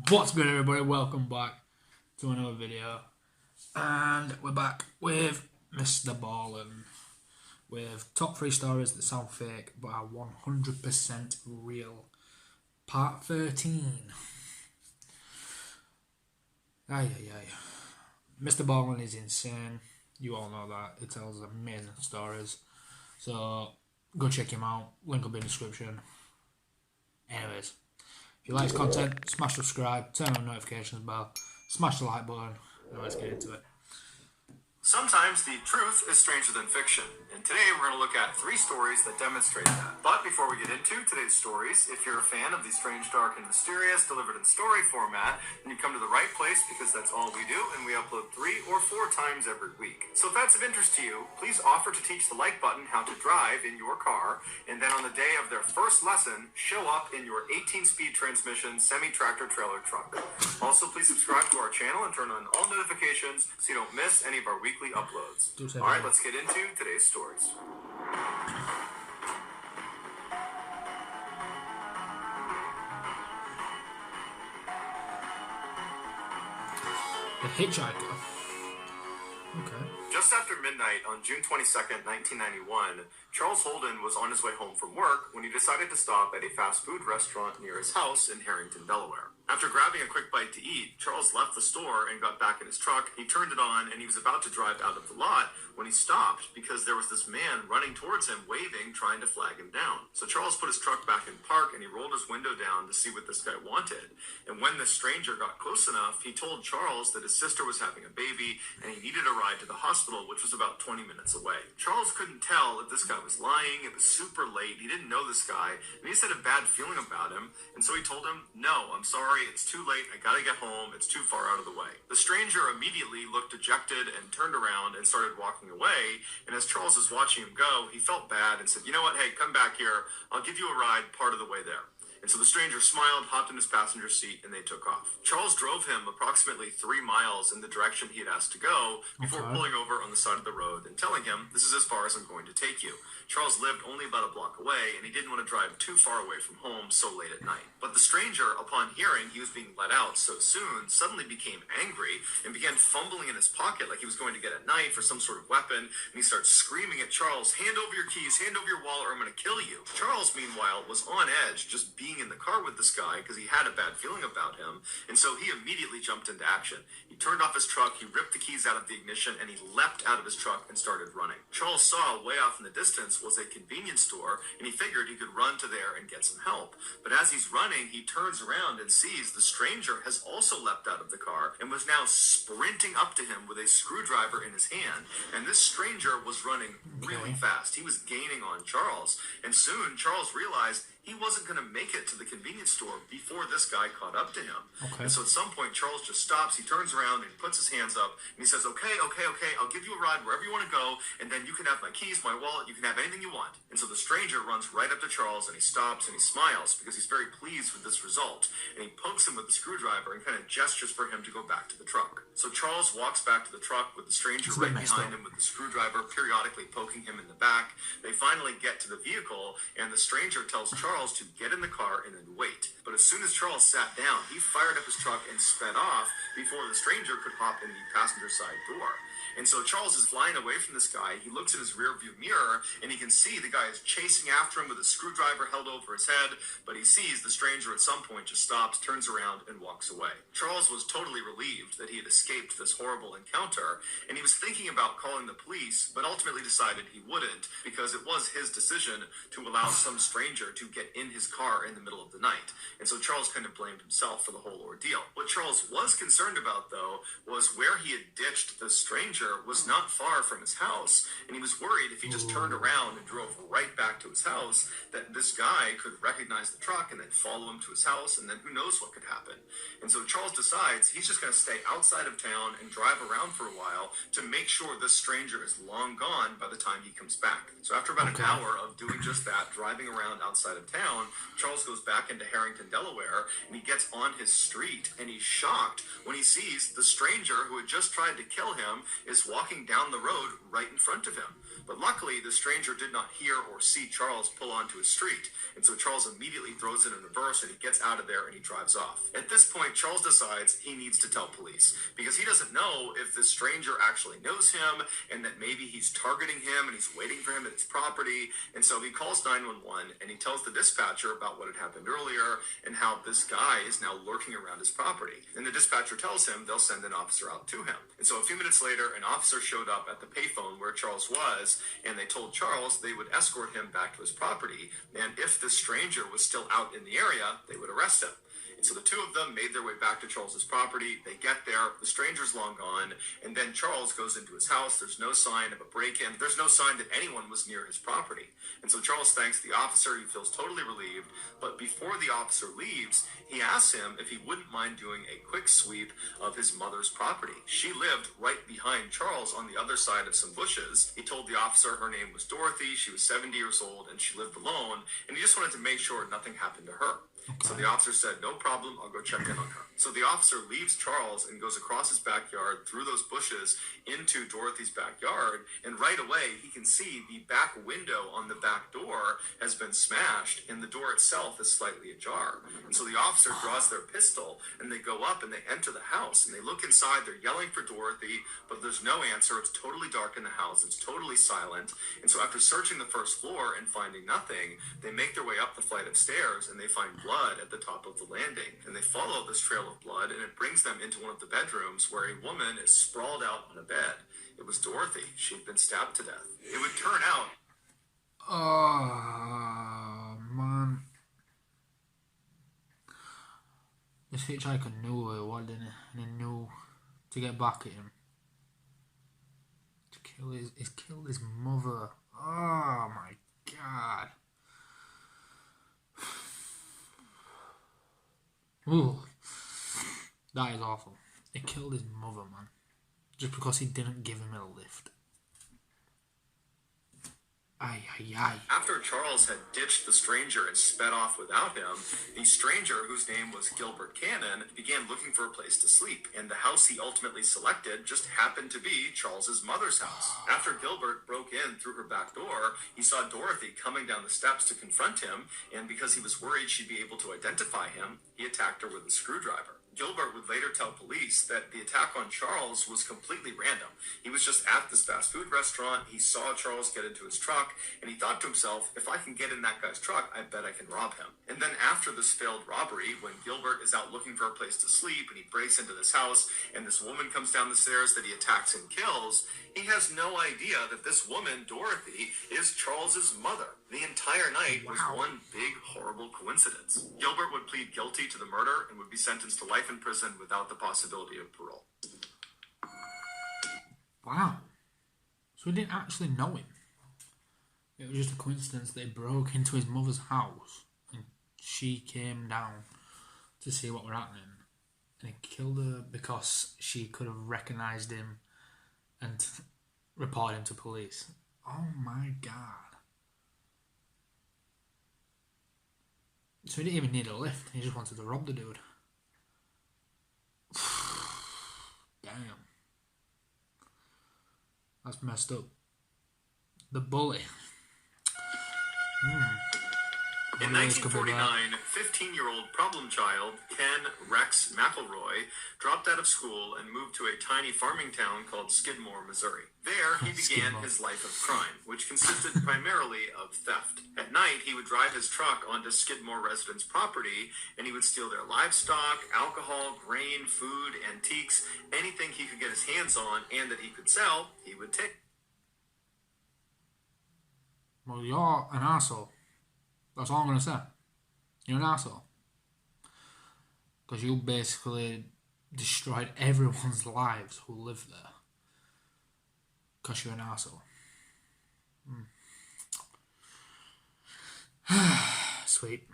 What's good, everybody? Welcome back to another video, and we're back with Mr Ballen with top 3 stories that sound fake but are 100% real. Part 13. Ay. Mr Ballen is insane. You all know that. He tells amazing stories. So go check him out. Link will be in the description. Anyways. If you like his content, smash subscribe, turn on notifications bell, smash the like button, and let's get into it. Sometimes the truth is stranger than fiction, and today we're going to look at 3 stories that demonstrate that. But before we get into today's stories, if you're a fan of the strange, dark, and mysterious delivered in story format, then you come to the right place because that's all we do, and we upload 3 or 4 times every week. So if that's of interest to you, please offer to teach the like button how to drive in your car, and then on the day of their first lesson, show up in your 18-speed transmission semi-tractor trailer truck. Also, please subscribe to our channel and turn on all notifications so you don't miss any of our weekly uploads. Alright, let's get into today's stories. The hitchhiker. Okay. Just after midnight on June 22nd, 1991, Charles Holden was on his way home from work when he decided to stop at a fast food restaurant near his house in Harrington, Delaware. After grabbing a quick bite to eat, Charles left the store and got back in his truck. He turned it on and he was about to drive out of the lot when he stopped because there was this man running towards him, waving, trying to flag him down. So Charles put his truck back in park and he rolled his window down to see what this guy wanted. And when the stranger got close enough, he told Charles that his sister was having a baby and he needed a ride to the hospital, which was about 20 minutes away. Charles couldn't tell if this guy was lying. It was super late. He didn't know this guy and he just had a bad feeling about him. And so he told him, "No, I'm sorry. It's too late. I gotta get home. It's too far out of the way." The stranger immediately looked dejected and turned around and started walking away. And as Charles was watching him go, he felt bad and said, "You know what? Hey, come back here. I'll give you a ride part of the way there." And so the stranger smiled, hopped in his passenger seat, and they took off. Charles drove him approximately 3 miles in the direction he had asked to go before pulling over on the side of the road and telling him, "This is as far as I'm going to take you." Charles lived only about a block away, and he didn't want to drive too far away from home so late at night. But the stranger, upon hearing he was being let out so soon, suddenly became angry and began fumbling in his pocket like he was going to get a knife or some sort of weapon, and he started screaming at Charles, "Hand over your keys, hand over your wallet, or I'm going to kill you." Charles, meanwhile, was on edge just being in the car with this guy because he had a bad feeling about him, and so he immediately jumped into action. He turned off his truck, he ripped the keys out of the ignition, and he leapt out of his truck and started running. Charles saw way off in the distance was a convenience store, and he figured he could run to there and get some help. But as he's running, he turns around and sees the stranger has also leapt out of the car and was now sprinting up to him with a screwdriver in his hand. And this stranger was running really fast. He was gaining on Charles, and soon Charles realized he wasn't going to make it to the convenience store before this guy caught up to him. And so at some point, Charles just stops, he turns around, and he puts his hands up, and he says, okay, I'll give you a ride wherever you want to go, and then you can have my keys, my wallet, you can have anything you want. And so the stranger runs right up to Charles, and he stops, and he smiles, because he's very pleased with this result, and he pokes him with the screwdriver and kind of gestures for him to go back to the truck. So Charles walks back to the truck with the stranger right behind him with the screwdriver, periodically poking him in the back. They finally get to the vehicle, and the stranger tells Charles to get in the car and then wait. But as soon as Charles sat down, he fired up his truck and sped off before the stranger could hop in the passenger side door. And so Charles is flying away from this guy. He looks in his rearview mirror, and he can see the guy is chasing after him with a screwdriver held over his head, but he sees the stranger at some point just stops, turns around, and walks away. Charles was totally relieved that he had escaped this horrible encounter, and he was thinking about calling the police, but ultimately decided he wouldn't because it was his decision to allow some stranger to get in his car in the middle of the night. And so Charles kind of blamed himself for the whole ordeal. What Charles was concerned about, though, was where he had ditched the stranger was not far from his house, and he was worried if he just turned around and drove right back to his house, that this guy could recognize the truck and then follow him to his house, and then who knows what could happen. And so Charles decides he's just going to stay outside of town and drive around for a while to make sure this stranger is long gone by the time he comes back. So after about an hour of doing just that, driving around outside of town, Charles goes back into Harrington, Delaware, and he gets on his street, and he's shocked when he sees the stranger who had just tried to kill him is walking down the road right in front of him. But luckily, the stranger did not hear or see Charles pull onto a street, and so Charles immediately throws it in reverse and he gets out of there and he drives off. At this point, Charles decides he needs to tell police because he doesn't know if this stranger actually knows him and that maybe he's targeting him and he's waiting for him at his property. And so he calls 911 and he tells the dispatcher about what had happened earlier and how this guy is now lurking around his property. And the dispatcher tells him they'll send an officer out to him. And so a few minutes later, an officer showed up at the payphone where Charles was, and they told Charles they would escort him back to his property, and if the stranger was still out in the area, they would arrest him. And so the two of them made their way back to Charles's property. They get there, the stranger's long gone, and then Charles goes into his house. There's no sign of a break-in. There's no sign that anyone was near his property. And so Charles thanks the officer. He feels totally relieved. But before the officer leaves, he asks him if he wouldn't mind doing a quick sweep of his mother's property. She lived right behind Charles on the other side of some bushes. He told the officer her name was Dorothy. She was 70 years old, and she lived alone. And he just wanted to make sure nothing happened to her. Okay. So the officer said, no problem, I'll go check in on her. So the officer leaves Charles and goes across his backyard through those bushes into Dorothy's backyard. And right away, he can see the back window on the back door has been smashed and the door itself is slightly ajar. And so the officer draws their pistol and they go up and they enter the house and they look inside. They're yelling for Dorothy, but there's no answer. It's totally dark in the house. It's totally silent. And so after searching the first floor and finding nothing, they make their way up the flight of stairs and they find blood at the top of the landing, and they follow this trail of blood and it brings them into one of the bedrooms where a woman is sprawled out on a bed. It was Dorothy. She'd been stabbed to death. It would turn out... Oh, man. This hitchhiker knew who it was, didn't he? And he knew to get back at him. To kill his mother. Oh my god. Ooh, that is awful. He killed his mother, man, just because he didn't give him a lift. Ay, ay, ay. After Charles had ditched the stranger and sped off without him, the stranger, whose name was Gilbert Cannon, began looking for a place to sleep, and the house he ultimately selected just happened to be Charles's mother's house. After Gilbert broke in through her back door, he saw Dorothy coming down the steps to confront him, and because he was worried she'd be able to identify him, he attacked her with a screwdriver. Gilbert would later tell police that the attack on Charles was completely random. He was just at this fast food restaurant, he saw Charles get into his truck, and he thought to himself, if I can get in that guy's truck, I bet I can rob him. And then after this failed robbery, when Gilbert is out looking for a place to sleep, and he breaks into this house, and this woman comes down the stairs that he attacks and kills, he has no idea that this woman, Dorothy, is Charles's mother. The entire night was one big, horrible coincidence. Gilbert would plead guilty to the murder and would be sentenced to life in prison without the possibility of parole. Wow. So he didn't actually know him. It was just a coincidence that he broke into his mother's house and she came down to see what were happening. And he killed her because she could have recognised him and reported him to police. Oh my god. So he didn't even need a lift, he just wanted to rob the dude. Damn. That's messed up. The bully. In 1949, 15-year-old problem child Ken Rex McElroy dropped out of school and moved to a tiny farming town called Skidmore, Missouri. There, he began his life of crime, which consisted primarily of theft. At night, he would drive his truck onto Skidmore residents' property, and he would steal their livestock, alcohol, grain, food, antiques, anything he could get his hands on and that he could sell, he would take. Well, you're an asshole. That's all I'm going to say. You're an asshole. Because you basically destroyed everyone's lives who lived there. Because you're an asshole. Sweet.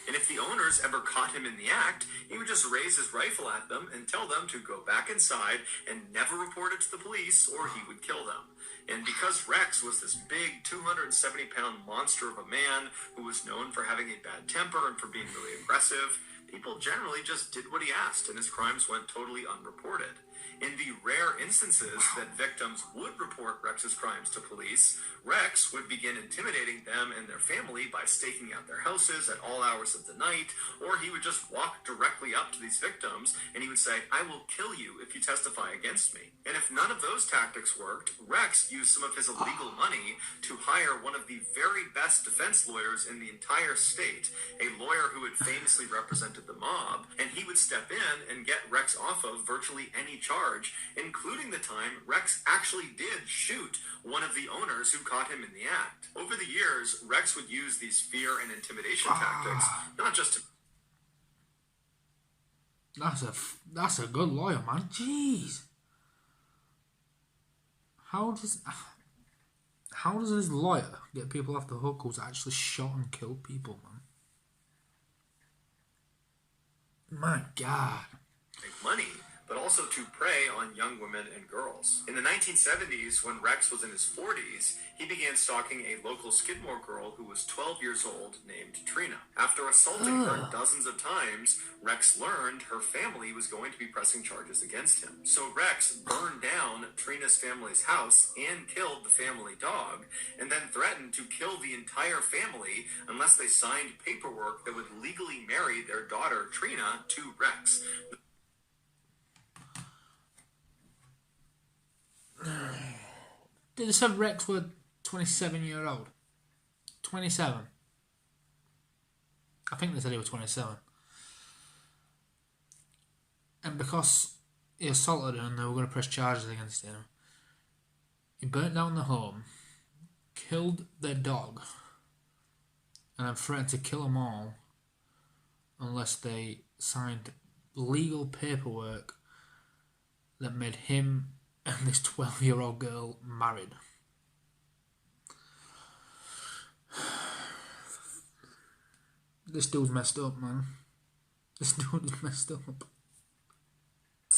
And if the owners ever caught him in the act, he would just raise his rifle at them and tell them to go back inside and never report it to the police or he would kill them. And because Rex was this big 270-pound monster of a man who was known for having a bad temper and for being really aggressive, people generally just did what he asked, and his crimes went totally unreported. In the rare instances that victims would report Rex's crimes to police, Rex would begin intimidating them and their family by staking out their houses at all hours of the night, or he would just walk directly up to these victims and he would say, "I will kill you if you testify against me." And if none of those tactics worked, Rex used some of his illegal money to hire one of the very best defense lawyers in the entire state, a lawyer who had famously represented the mob, and he would step in and get Rex off of virtually any charge, including the time Rex actually did shoot one of the owners who caught him in the act. Over the years, Rex would use these fear and intimidation tactics, not just to... That's a good lawyer, man. Jeez. How does this lawyer get people off the hook who's actually shot and killed people, man? My God. Make money, but also to prey on young women and girls. In the 1970s, when Rex was in his 40s, he began stalking a local Skidmore girl who was 12 years old named Trina. After assaulting her dozens of times, Rex learned her family was going to be pressing charges against him. So Rex burned down Trina's family's house and killed the family dog, and then threatened to kill the entire family unless they signed paperwork that would legally marry their daughter Trina to Rex. Did they say Rex was 27-year-old? 27. I think they said he was 27. And because he assaulted her and they were going to press charges against him, he burnt down the home, killed their dog, and then threatened to kill them all unless they signed legal paperwork that made him and this 12-year-old girl married. This dude's messed up, man. This dude is messed up.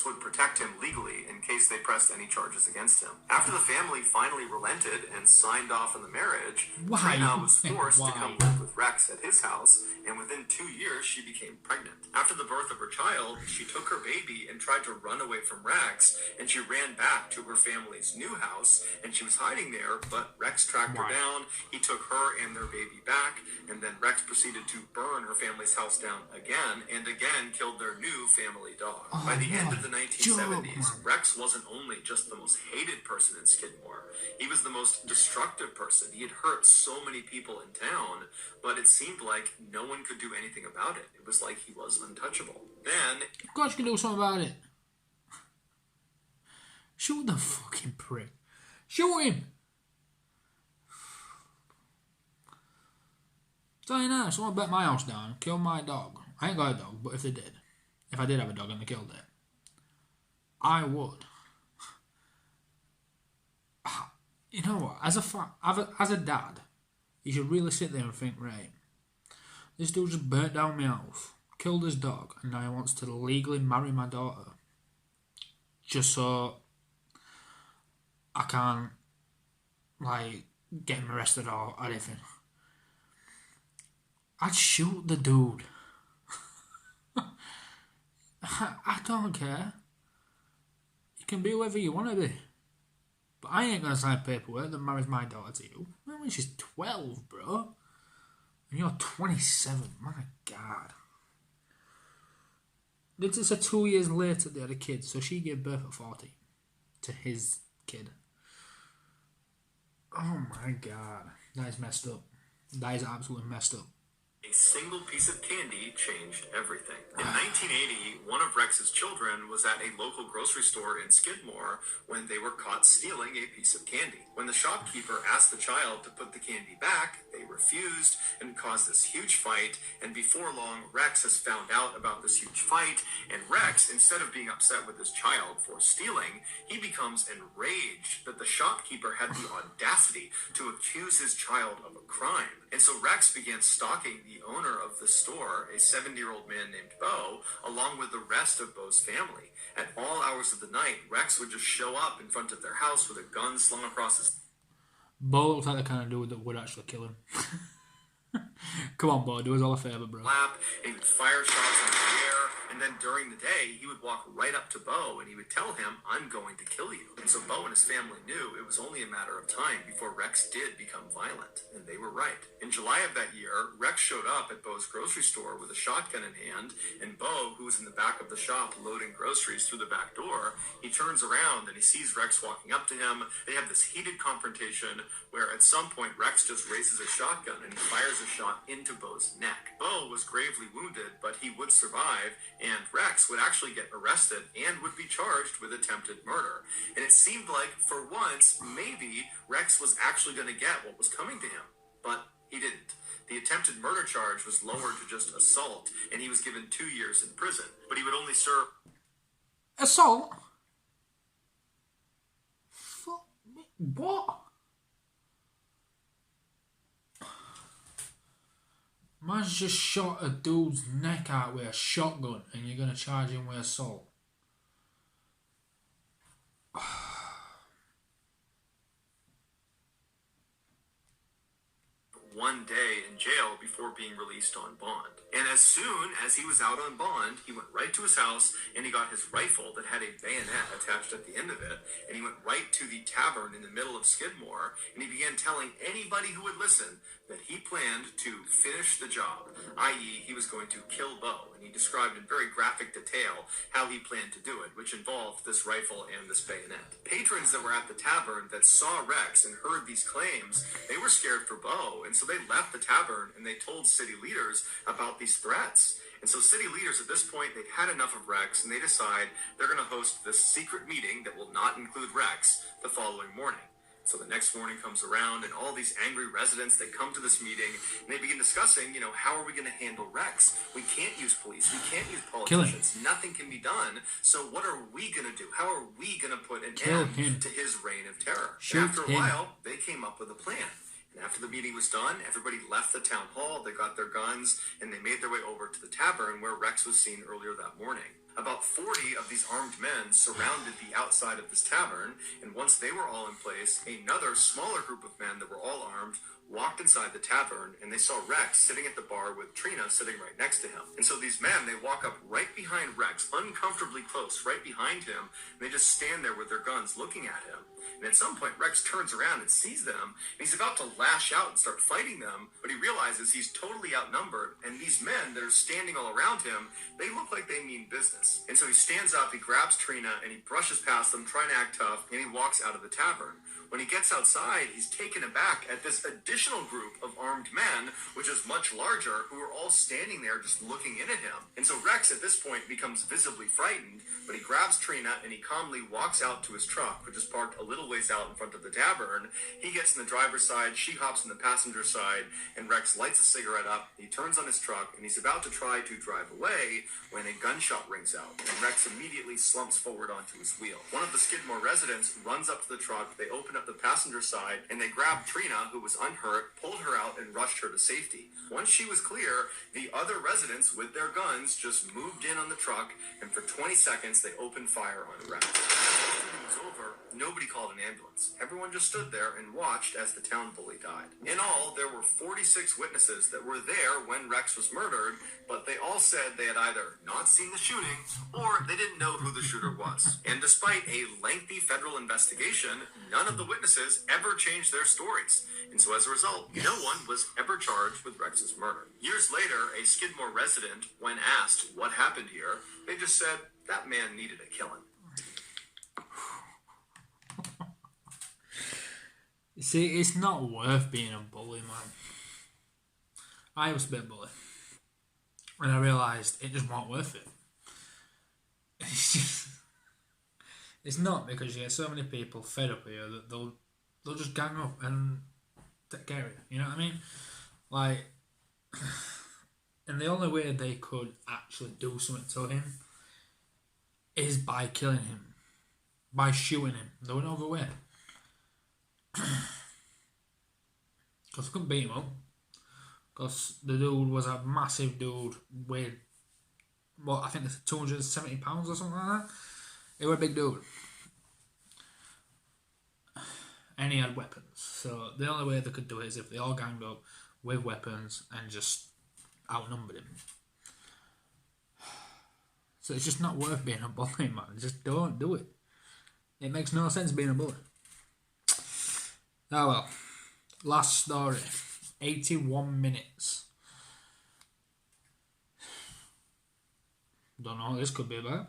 Would protect him legally in case they pressed any charges against him. After the family finally relented and signed off on the marriage, Trina was forced to come live with Rex at his house, and within 2 years she became pregnant. After the birth of her child, she took her baby and tried to run away from Rex, and she ran back to her family's new house, and she was hiding there, but Rex tracked her down. He took her and their baby back, and then Rex proceeded to burn her family's house down again, and again killed their new family dog. By the end of the 1970s, Rex wasn't only just the most hated person in Skidmore, he was the most destructive person. He had hurt so many people in town, but it seemed like no one could do anything about it. It was like he was untouchable. Then... Of course you can do something about it. Shoot the fucking prick. Shoot him! Tell you now, someone burnt my house down, killed my dog. I ain't got a dog, but if they did, if I did have a dog and they killed it, I would. You know what? As a dad, you should really sit there and think, right, this dude just burnt down my house, killed his dog, and now he wants to legally marry my daughter, just so I can't, like, get him arrested or anything. I'd shoot the dude. I don't care. You can be whoever you want to be. But I ain't gonna sign paperwork that marries my daughter to you. I mean, she's 12, bro. And you're 27. My God. This is 2 years later they had a kid, so she gave birth at 40 to his kid. Oh my God. That is messed up. That is absolutely messed up. A single piece of candy changed everything. In 1980, one of Rex's children was at a local grocery store in Skidmore when they were caught stealing a piece of candy. When the shopkeeper asked the child to put the candy back, they refused and caused this huge fight, and before long, Rex has found out about this huge fight, and Rex, instead of being upset with his child for stealing, he becomes enraged that the shopkeeper had the audacity to accuse his child of a crime. And so Rex began stalking the owner of the store, a 70-year-old man named Bo, along with the rest of Bo's family. At all hours of the night, Rex would just show up in front of their house with a gun slung across his... Bo looks like the kind of dude that would actually kill him. Come on, boy, do us all a favour, bro. lap, and he would fire shots in the air. And then during the day, he would walk right up to Bo and he would tell him, "I'm going to kill you." And so Bo and his family knew it was only a matter of time before Rex did become violent. And they were right. In July of that year, Rex showed up at Bo's grocery store with a shotgun in hand. And Bo, who was in the back of the shop loading groceries through the back door, he turns around and he sees Rex walking up to him. They have this heated confrontation where at some point Rex just raises a shotgun and he fires a shot into Bo's neck. Bo was gravely wounded, but he would survive, and Rex would actually get arrested and would be charged with attempted murder. And it seemed like, for once, maybe Rex was actually going to get what was coming to him. But he didn't. The attempted murder charge was lowered to just assault, and he was given 2 years in prison. But he would only serve... Assault? Fuck me. What? Man's just shot a dude's neck out with a shotgun and you're going to charge him with assault. One day in jail before being released on bond. And as soon as he was out on bond, he went right to his house and he got his rifle that had a bayonet attached at the end of it, and he went right to the tavern in the middle of Skidmore, and he began telling anybody who would listen that he planned to finish the job, i.e. he was going to kill Bo, and he described in very graphic detail how he planned to do it, which involved this rifle and this bayonet. Patrons that were at the tavern that saw Rex and heard these claims, they were scared for Bo, and so they left the tavern and they told city leaders about these threats. And so city leaders at this point, they've had enough of Rex, and they decide they're going to host this secret meeting that will not include Rex the following morning. So the next morning comes around, and all these angry residents, they come to this meeting, and they begin discussing, how are we going to handle Rex? We can't use police. We can't use politicians. Nothing can be done. So what are we going to do? How are we going to put an end to his reign of terror? And after a while, they came up with a plan. And after the meeting was done, everybody left the town hall, they got their guns, and they made their way over to the tavern where Rex was seen earlier that morning. About 40 of these armed men surrounded the outside of this tavern, and once they were all in place, another smaller group of men that were all armed walked inside the tavern, and they saw Rex sitting at the bar with Trina sitting right next to him. And so these men, they walk up right behind Rex, uncomfortably close, right behind him, and they just stand there with their guns looking at him. And at some point, Rex turns around and sees them, and he's about to lash out and start fighting them, but he realizes he's totally outnumbered, and these men that are standing all around him, they look like they mean business. And so he stands up, he grabs Trina, and he brushes past them, trying to act tough, and he walks out of the tavern. When he gets outside, he's taken aback at this additional group of armed men, which is much larger, who are all standing there just looking in at him. And so Rex, at this point, becomes visibly frightened, but he grabs Trina and he calmly walks out to his truck, which is parked a little ways out in front of the tavern. He gets in the driver's side, she hops in the passenger side, and Rex lights a cigarette up, he turns on his truck, and he's about to try to drive away when a gunshot rings out, and Rex immediately slumps forward onto his wheel. One of the Skidmore residents runs up to the truck, they open up the passenger side, and they grabbed Trina, who was unhurt, pulled her out, and rushed her to safety. Once she was clear, the other residents with their guns just moved in on the truck, and for 20 seconds they opened fire on Rex. After it was over, nobody called an ambulance. Everyone just stood there and watched as the town bully died. In all, there were 46 witnesses that were there when Rex was murdered, but they all said they had either not seen the shooting or they didn't know who the shooter was. And despite a lengthy federal investigation, none of the witnesses ever changed their stories. And so as a result, no one was ever charged with Rex's murder. Years later, a Skidmore resident, when asked what happened here, they just said, that man needed a killing. You see, it's not worth being a bully, man. I used to be a bully. And I realised it just wasn't worth it. It's just... It's not, because you get so many people fed up here that they'll just gang up and take care of you. You know what I mean? Like... And the only way they could actually do something to him is by killing him. By shooting him. There was no other way. Because I couldn't beat him up. Because the dude was a massive dude with, what, I think it's 270 pounds or something like that. He was a big dude. And he had weapons. So the only way they could do it is if they all ganged up, with weapons and just outnumbered him. So it's just not worth being a bully, man. Just don't do it. It makes no sense being a bully. Ah well. Last story. 81 minutes. Don't know what this could be about.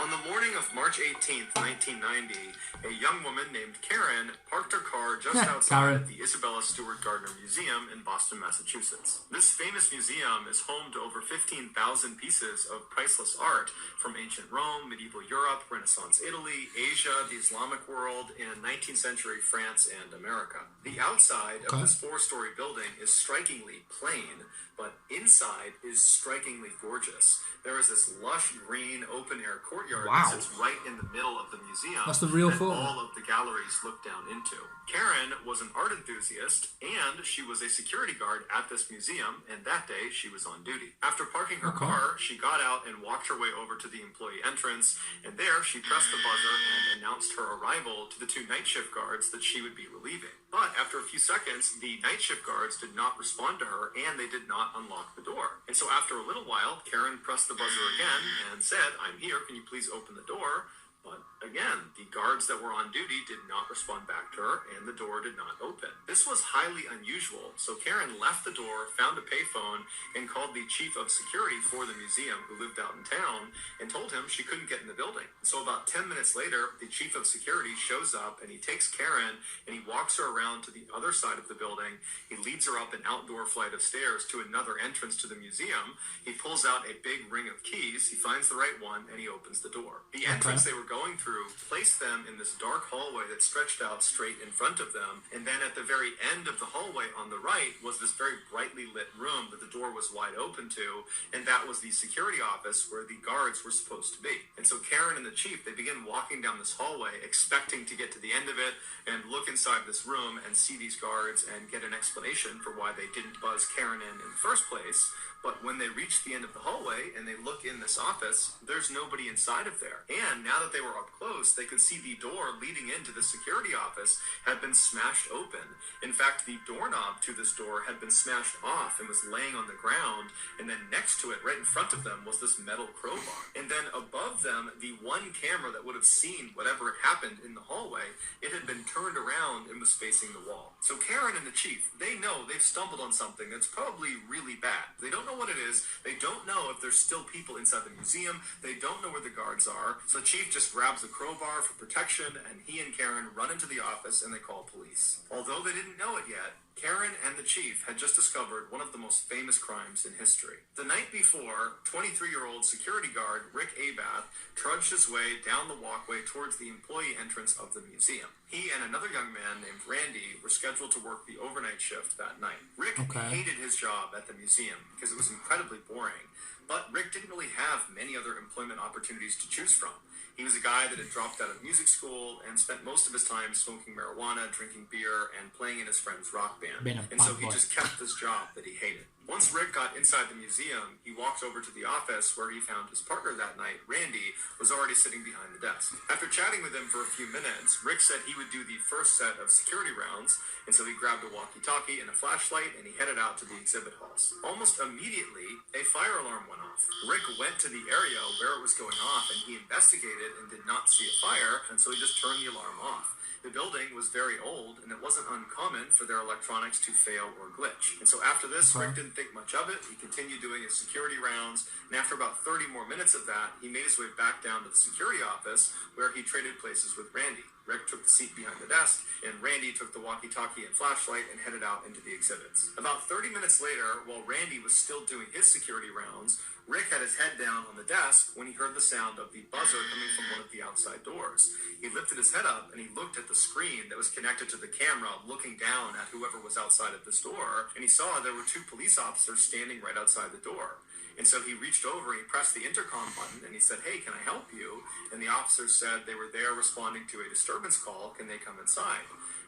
On the morning of March 18th, 1990, a young woman named Karen parked her car just outside of the Isabella Stewart Gardner Museum in Boston, Massachusetts. This famous museum is home to over 15,000 pieces of priceless art from ancient Rome, medieval Europe, Renaissance Italy, Asia, the Islamic world, and 19th century France and America. The outside of this 4-story building is strikingly plain, but inside is strikingly gorgeous. There is this lush green open-air courtyard that sits right in the middle of the museum. That's the real photo. All of the galleries look down into. Karen was an art enthusiast, and she was a security guard at this museum, and that day she was on duty. After parking her car, she got out and walked her way over to the employee entrance, and there she pressed the buzzer and announced her arrival to the 2 night shift guards that she would be relieving. But after a few seconds, the night shift guards did not respond to her, and they did not unlock the door. And so after a little while, Karen pressed the buzzer again and said, "I'm here, can you please open the door?" But again, the guards that were on duty did not respond back to her, and the door did not open. This was highly unusual, so Karen left the door, found a payphone, and called the chief of security for the museum, who lived out in town, and told him she couldn't get in the building. So about 10 minutes later, the chief of security shows up, and he takes Karen, and he walks her around to the other side of the building. He leads her up an outdoor flight of stairs to another entrance to the museum. He pulls out a big ring of keys, he finds the right one, and he opens the door. The entrance they were going through placed them in this dark hallway that stretched out straight in front of them, and then at the very end of the hallway on the right was this very brightly lit room that the door was wide open to, and that was the security office where the guards were supposed to be. And so Karen and the chief, they begin walking down this hallway expecting to get to the end of it and look inside this room and see these guards and get an explanation for why they didn't buzz Karen in the first place. But when they reach the end of the hallway and they look in this office, there's nobody inside of there. And now that they were up close, they could see the door leading into the security office had been smashed open. In fact, the doorknob to this door had been smashed off and was laying on the ground. And then next to it, right in front of them, was this metal crowbar. And then above them, the one camera that would have seen whatever had happened in the hallway, it had been turned around and was facing the wall. So Karen and the chief, they know they've stumbled on something that's probably really bad. They don't know what it is. They don't know if there's still people inside the museum. They don't know where the guards are. So the chief just grabs the crowbar for protection, and he and Karen run into the office and they call police. Although they didn't know it yet, Karen and the chief had just discovered one of the most famous crimes in history. The night before, 23-year-old security guard Rick Abath trudged his way down the walkway towards the employee entrance of the museum. He and another young man named Randy were scheduled to work the overnight shift that night. Rick hated his job at the museum because it was incredibly boring, but Rick didn't really have many other employment opportunities to choose from. He was a guy that had dropped out of music school and spent most of his time smoking marijuana, drinking beer, and playing in his friend's rock band. And so he just kept this job that he hated. Once Rick got inside the museum, he walked over to the office where he found his partner that night, Randy, was already sitting behind the desk. After chatting with him for a few minutes, Rick said he would do the first set of security rounds, and so he grabbed a walkie-talkie and a flashlight, and he headed out to the exhibit halls. Almost immediately, a fire alarm went off. Rick went to the area where it was going off, and he investigated and did not see a fire, and so he just turned the alarm off. The building was very old, and it wasn't uncommon for their electronics to fail or glitch. And so after this, Rick didn't think much of it. He continued doing his security rounds, and after about 30 more minutes of that, he made his way back down to the security office, where he traded places with Randy. Rick took the seat behind the desk, and Randy took the walkie-talkie and flashlight and headed out into the exhibits. About 30 minutes later, while Randy was still doing his security rounds, Rick had his head down on the desk when he heard the sound of the buzzer coming from one of the outside doors. He lifted his head up and he looked at the screen that was connected to the camera, looking down at whoever was outside of this door, and he saw there were 2 police officers standing right outside the door. And so he reached over and he pressed the intercom button and he said, "Hey, can I help you?" And the officers said they were there responding to a disturbance call. Can they come inside?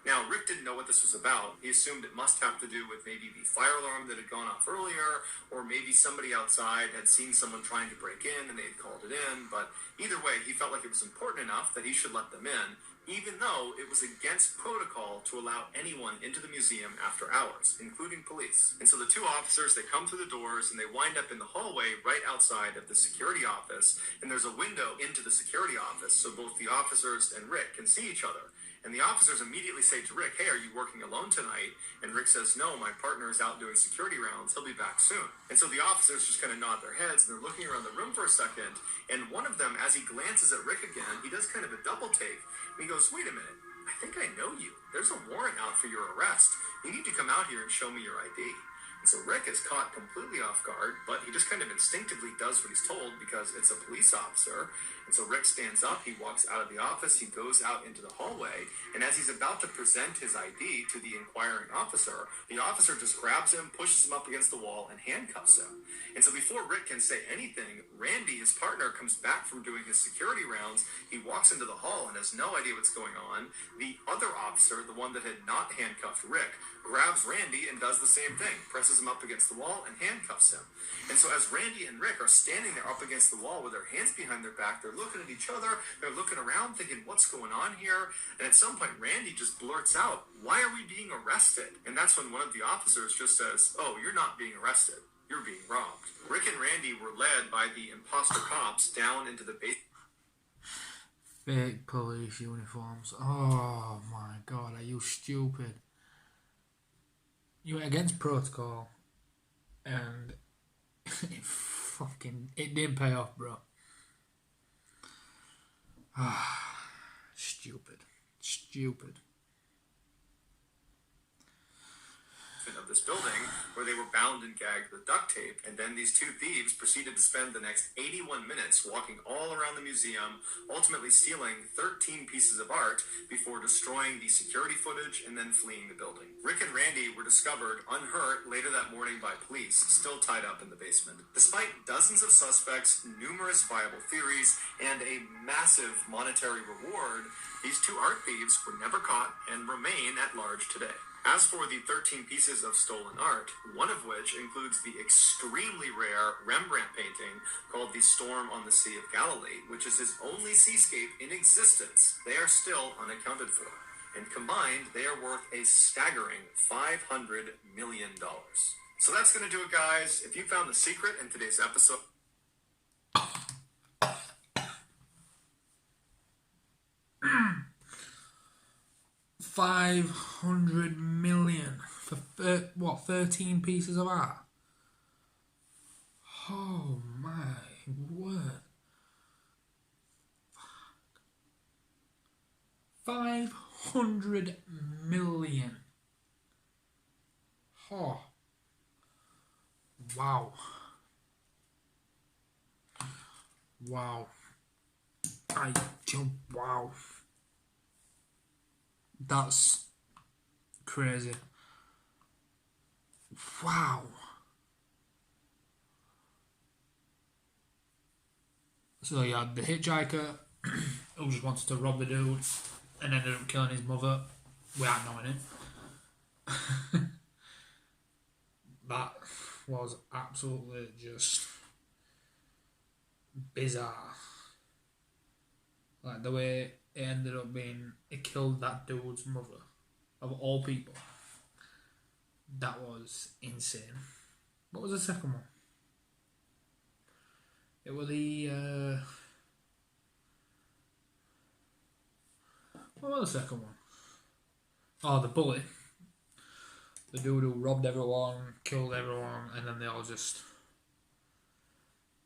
Now, Rick didn't know what this was about. He assumed it must have to do with maybe the fire alarm that had gone off earlier, or maybe somebody outside had seen someone trying to break in and they had called it in. But either way, he felt like it was important enough that he should let them in. even though it was against protocol to allow anyone into the museum after hours, including police. And so the two officers, they come through the doors and they wind up in the hallway right outside of the security office, and there's a window into the security office, so both the officers and Rick can see each other. And the officers immediately say to Rick, "Hey, are you working alone tonight?" And Rick says, "No, my partner is out doing security rounds. He'll be back soon." And so the officers just kind of nod their heads, and they're looking around the room for a second. And one of them, as he glances at Rick again, he does kind of a double take. And he goes, "Wait a minute. I think I know you. There's a warrant out for your arrest. You need to come out here and show me your ID." And so Rick is caught completely off guard, but he just kind of instinctively does what he's told because it's a police officer. And so Rick stands up, he walks out of the office, he goes out into the hallway, and as he's about to present his ID to the inquiring officer, the officer just grabs him, pushes him up against the wall, and handcuffs him. And so before Rick can say anything, Randy, his partner, comes back from doing his security rounds. He walks into the hall and has no idea what's going on. The other officer, the one that had not handcuffed Rick, grabs Randy and does the same thing, presses him up against the wall and handcuffs him. And so as Randy and Rick are standing there up against the wall with their hands behind their back, they're looking at each other, they're looking around thinking, what's going on here? And at some point, Randy just blurts out, "Why are we being arrested?" And that's when one of the officers just says, "Oh, you're not being arrested. You're being robbed." Rick and Randy were led by the imposter cops down into the basement. Fake police uniforms. Oh my god, are you stupid? You went against protocol, and it didn't pay off, bro. Stupid. Of this building where they were bound and gagged with duct tape, and then these two thieves proceeded to spend the next 81 minutes walking all around the museum, ultimately stealing 13 pieces of art before destroying the security footage and then fleeing the building. Rick and Randy were discovered unhurt later that morning by police, still tied up in the basement. Despite dozens of suspects, numerous viable theories, and a massive monetary reward, these two art thieves were never caught and remain at large today. As for the 13 pieces of stolen art, one of which includes the extremely rare Rembrandt painting called The Storm on the Sea of Galilee, which is his only seascape in existence, they are still unaccounted for. And combined, they are worth a staggering $500 million. So that's going to do it, guys. If you found the secret in today's episode... $500 million for 13 pieces of art? Oh my word. 500 million. Oh. Wow. Wow. That's crazy. Wow. So you had the hitchhiker who just wanted to rob the dude and ended up killing his mother without knowing it. That was absolutely just bizarre. Like the way it ended up being, it killed that dude's mother, of all people. That was insane. What was the second one? It was the what was the second one? Oh, the bully. The dude who robbed everyone, killed everyone, and then they all just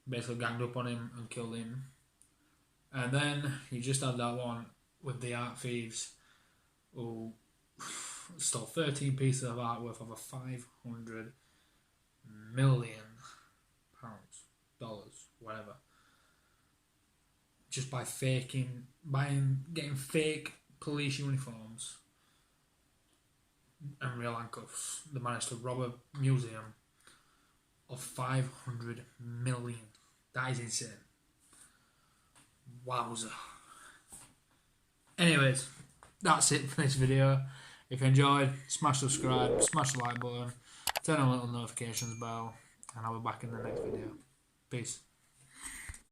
basically ganged up on him and killed him. And then you just had that one with the art thieves who stole 13 pieces of art worth over $500 million, dollars, whatever. Just by getting fake police uniforms and real handcuffs. They managed to rob a museum of 500 million. That is insane. Wowza. Anyways, that's it for this video. If you enjoyed, smash subscribe, smash the like button, turn on the little notifications bell, and I'll be back in the next video. Peace.